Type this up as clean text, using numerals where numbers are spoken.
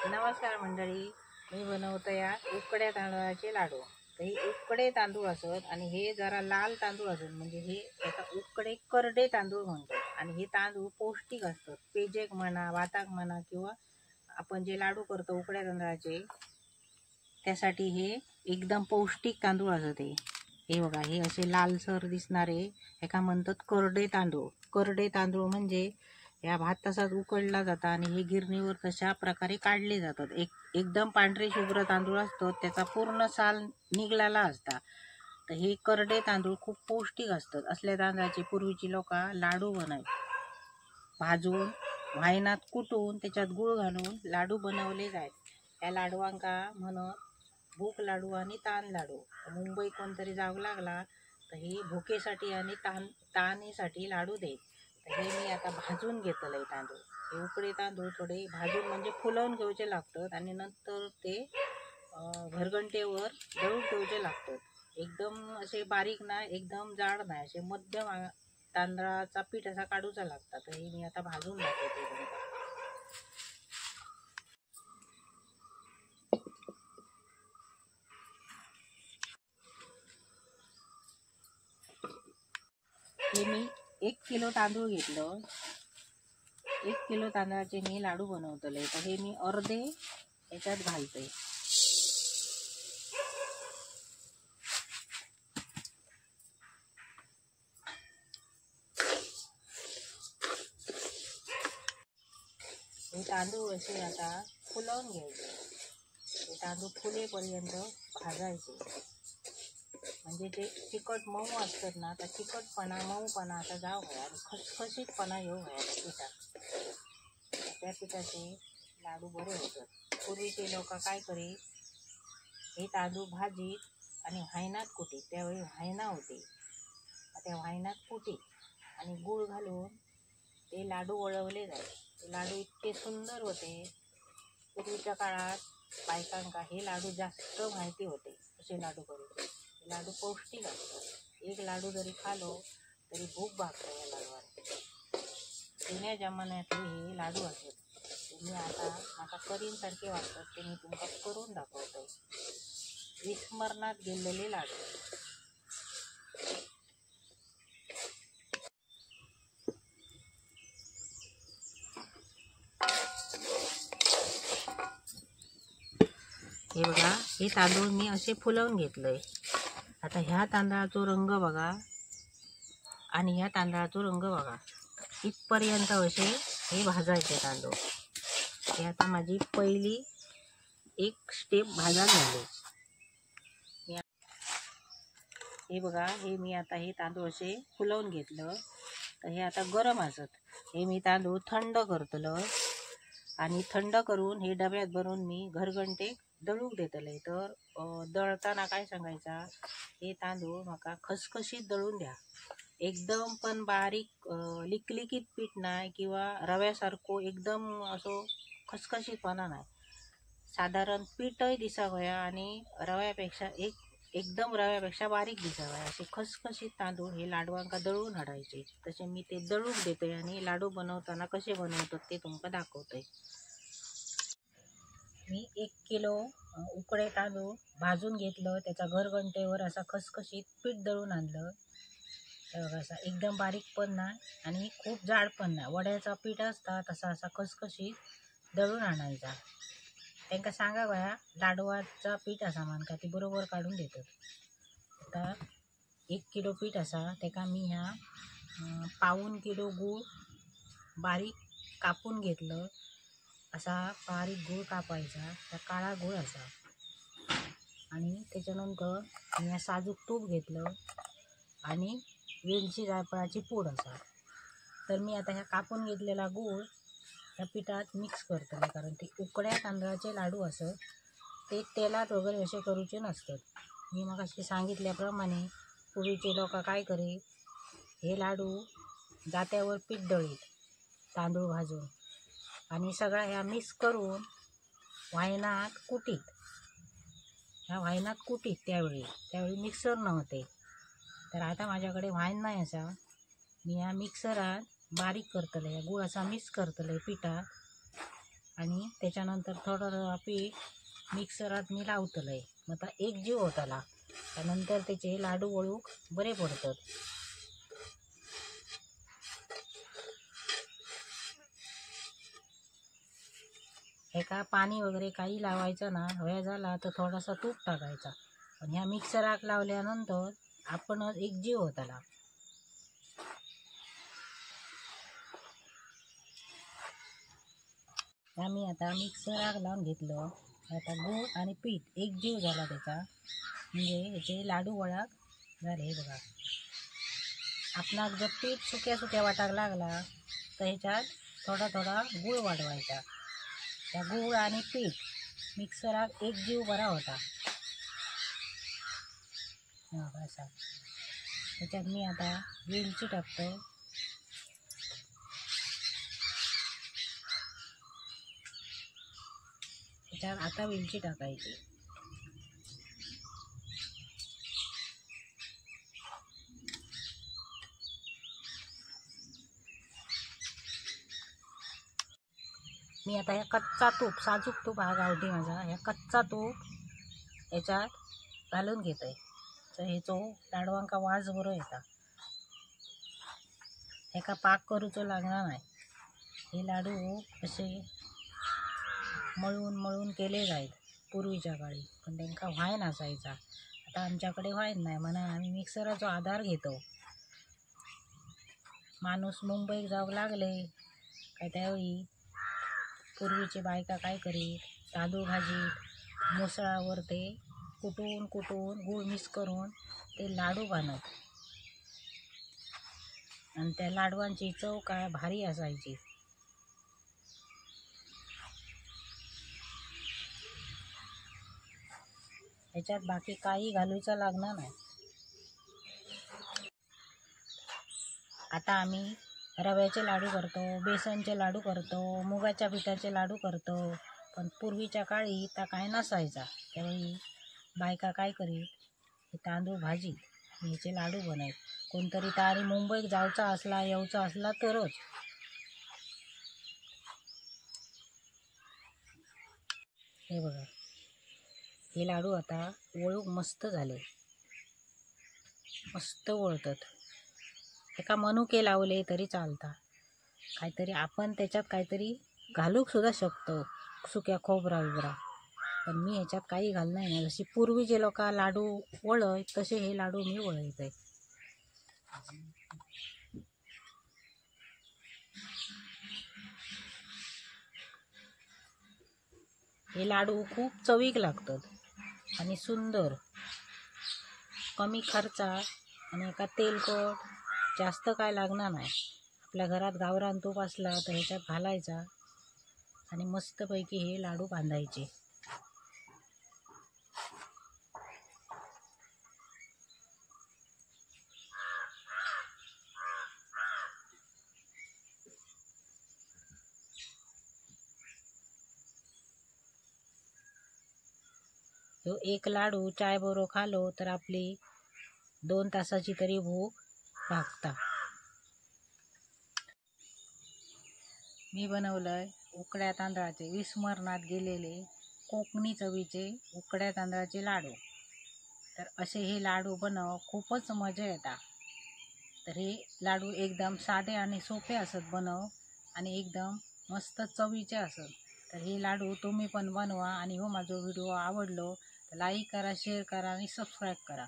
नमस्कार मंडळी, मी बनवतया उकड्या तांदळाचे लाडू। तर हे उकडे तांदूळ असत आणि हे जरा लाल तांदूळ असत, म्हणजे हे याचा उकडे करडे तांदूळ म्हणतात। आणि हे तांदूळ पौष्टिक असतात, पेजक म्हणा, वाताक म्हणा, किंवा आपण जे लाडू करतो उकड्या तांदळाचे त्यासाठी हे एकदम पौष्टिक तांदूळ असत। हे बघा, हे असे लालसर दिसणारे एका म्हणतात करडे तांदूळ। करडे तांदूळ म्हणजे या भात तसाच उकडला जाता आणि हे गिरणीवर तशा प्रकारे काढले जातात। एकदम पांढरे शुभ्र तांदूळ असतो, त्याचा पूर्ण साल निघलेला असता। तर हे करडे तांदूळ खूप पौष्टिक असतात। असल्या तांदळाचे पूर्वीची लोक लाडू भाजून वायनात कुटून त्याच्यात गुळ घालून लाडू बनवले जातात। या लाडवांका म्हणत भूक लाडू आणि ताण लाडू। मुंबई कोणतरी जाऊ लागला तर हे भुकेसाठी आणि ताणीसाठी लाडू देत। तर हे मी आता भाजून घेतलंय तांदूळ। हे उकडे तांदूळ थोडे भाजून म्हणजे फुलवून घ्यायचे लागतात आणि नंतर ते घरघंटेवर दळून घ्यायचे लागतात। एकदम असे बारीक नाही, एकदम जाड नाही, असे मध्यम तांदळाचा पीठ असा काढूचा लागतात। तर हे मी आता भाजून दाखवते। हे मी 1 किलो तांदूळ घेतलं। 1 किलो तांदळाचे मी लाडू बनवतले, तर हे मी अर्धे याच्यात घालते। हे तांदूळ असे आता फुलवून घ्यायचे। हे तांदूळ फुलेपर्यंत भाजायचे, म्हणजे ते चिकट मऊ असतात ना, तर चिकटपणा मऊपणा आता जाऊ घ्या आणि खसखशीतपणा येऊ घ्या पिठात। त्या पिठाचे लाडू बरे होतात। पूर्वीचे लोक काय करी, हे तांदूळ भाजीत आणि व्हायनात कुटीत, त्यावेळी व्हायना होते, त्या व्हायनात कुटीत आणि गूळ घालून ते लाडू वळवले जाते। ते लाडू इतके सुंदर होते। पूर्वीच्या काळात बायकांका हे लाडू जास्त माहिती होते, असे लाडू करून। लाडू पौष्टिक असतात। एक लाडू जरी खालो तरी भूक भागते या लाडूवर। जुन्या जमान्यातले हे लाडू असत। तुम्ही आता माका करीन सारखे वाटतात, ते मी तुमका करून दाखवतोय। विस्मरणात गेलेले लाडू। हे बघा, हे तांदूळ मी असे फुलवून घेतलंय। आता ह्या तांदळाचा रंग बघा आणि ह्या तांदळाचा रंग बघा, इथपर्यंत असे हे भाजायचे तांदूळ। हे आता माझी पहिली एक स्टेप भाजा झाली। हे बघा, हे मी आता हे तांदूळ असे फुलवून घेतलं। तर हे आता गरम असत, हे मी तांदूळ थंड करतलं आणि थंड करून हे डब्यात भरून मी घरघंटे दळूक देतले। तर दळताना काय सांगायचा, हे तांदूळ माका खसखशीत दळून द्या, एकदम पण बारीक लिकलिकीत पीठ नाही किंवा रव्यासारखं एकदम असं खसखशीतपणा नाही। साधारण पीठही दिसावया आणि रव्यापेक्षा एकदम रव्यापेक्षा बारीक दिसावया, असे खसखशीत तांदूळ हे लाडवांका दळून हाडायचे। तसे मी ते दळून देते आणि लाडू बनवताना कसे बनवतात ते तुमका दाखवते। मी 1 किलो उकडे तांदूळ भाजून घेतलं, त्याचा घरघंटेवर असा खसखशीत पीठ दळून आणलं। असा एकदम बारीक पण नाही आणि खूप जाड पण नाही, वड्याचा पीठ असता तसा असा खसखशीत दळून आणायचा। त्यांना सांगा बया लाडवाचा पीठ असा मानका, ती बरोबर काढून देतात। आता 1 किलो पीठ असा, त्याका मी ह्या पाऊण किलो गूळ बारीक कापून घेतलं। असा बारीक गूळ कापायचा, त्या काळा गूळ असा, आणि त्याच्यानंतर मी साजूक तूप घेतलं आणि वेलची जायफळाची पूड असा। तर मी आता ह्या कापून घेतलेला गूळ त्या पिठात मिक्स करतले, कारण ते उकड्या तांदळाचे लाडू असत, ते तेलात वगैरे असे करूचे नसतात। मी मग असे सांगितल्याप्रमाणे पूर्वीचे लोक काय करे, हे लाडू जात्यावर पीठ दळीत तांदूळ भाजून आणि सगळा ह्या मिक्स करून व्हायनात कुटीत। ह्या व्हायनात कुटीत त्यावेळी मिक्सर नव्हते। तर आता माझ्याकडे व्हायन नाही असा, मी ह्या मिक्सरात बारीक करतले, गुळ असा मिक्स करतले पिठात आणि त्याच्यानंतर थोडं पीठ मिक्सरात मी लावतलंय. मग आता एक जीव होताला त्यानंतर त्याचे लाडू वळूक बरे पडतात. एका पाणी वगैरे काही लावायचं ना, हव्या झाला तर थोडासा तूप टाकायचा. पण ह्या मिक्सराक लावल्यानंतर आपणच एक जीव होताला. आम्ही आता मिक्सराक लावून घेतलं. आता गूळ आणि पीठ एक जीव झाला त्याचा, म्हणजे ह्याचे लाडू वळाक झाले. हे बघा, आपणाक जर पीठ सुक्या सुक्या वाटाक लागला तर ह्याच्यात थोडा थोडा गूळ वाढवायचा. त्या गूळ आणि पीठ मिक्सरात एक जीव बरा होता. असा त्याच्यात मी आता वेलची टाकतो. त्याच्यात आता वेलची टाकायची. मी आता ह्या कच्चा तूप, साजूक तूप हा गावठी माझा, ह्या कच्चा तूप याच्यात घालून घेतोय. तर हेचो लाडवांका वास बरो येता. ह्याका पाक करूचो लागणार नाही. हे लाडू असे मळून मळून केले जायत पूर्वीच्या काळी, पण त्यांना व्हाय नसायचा. आता आमच्याकडे व्हाय नाही म्हणून आम्ही मिक्सराचा आधार घेतो. माणूस मुंबईत जाऊ लागले काय त्यावेळी पूर्वीचे बायका काय करीत, तांदूळ भाजीत मुसळावर ते कुटून कुटून गूळ मिक्स करून ते लाडू बनत. आणि त्या लाडवांची चव काय भारी असायची. ह्याच्यात बाकी काही घालूचं लागणार नाही. आता आम्ही रव्याचे लाडू करतो, बेसनचे लाडू करतो, मुगाच्या पिठाचे लाडू करतो. पण पूर्वीच्या काळी त्या काय नसायचा. त्यावेळी बायका काय करीत, हे तांदूळ भाजीत ह्याचे लाडू बनवत. कोणतरी तारी मुंबईत जायचा असला यायचा असला तरच. हे बघा, हे लाडू आता वळूक मस्त झाले, मस्त वळतात. एका मनुके लावले तरी चालता. काहीतरी आपण त्याच्यात काहीतरी घालूक सुद्धा शकतो, सुक्या खोबरा बिबरा. पण मी ह्याच्यात काही घालणार नाही. जशी पूर्वीचे लोक लाडू वळत तसे हे लाडू मी वळत आहे. हे लाडू खूप चवीक लागतात आणि सुंदर, कमी खर्चात आणि एका तेलकट जास्त काय लागणार नाही. आपल्या घरात गावरान तूप असला तर ह्याच्यात घालायचा आणि मस्तपैकी हे लाडू बांधायचे. ह्यो एक लाडू चाय बरोबर खालो तर आपली 2 तासाची तरी भूक भागता. मी बनवलंय उकड्या तांदळाचे, विस्मरणात गेलेले कोकणी चवीचे उकड्या तांदळाचे लाडू. तर असे हे लाडू बनव, खूपच मजा येतात. तर हे लाडू एकदम साधे आणि सोपे असत बनव आणि एकदम मस्त चवीचे असत. तर हे लाडू तुम्ही पण बनवा आणि हो माझा व्हिडिओ आवडलो तर लाईक करा, शेअर करा आणि सबस्क्राईब करा.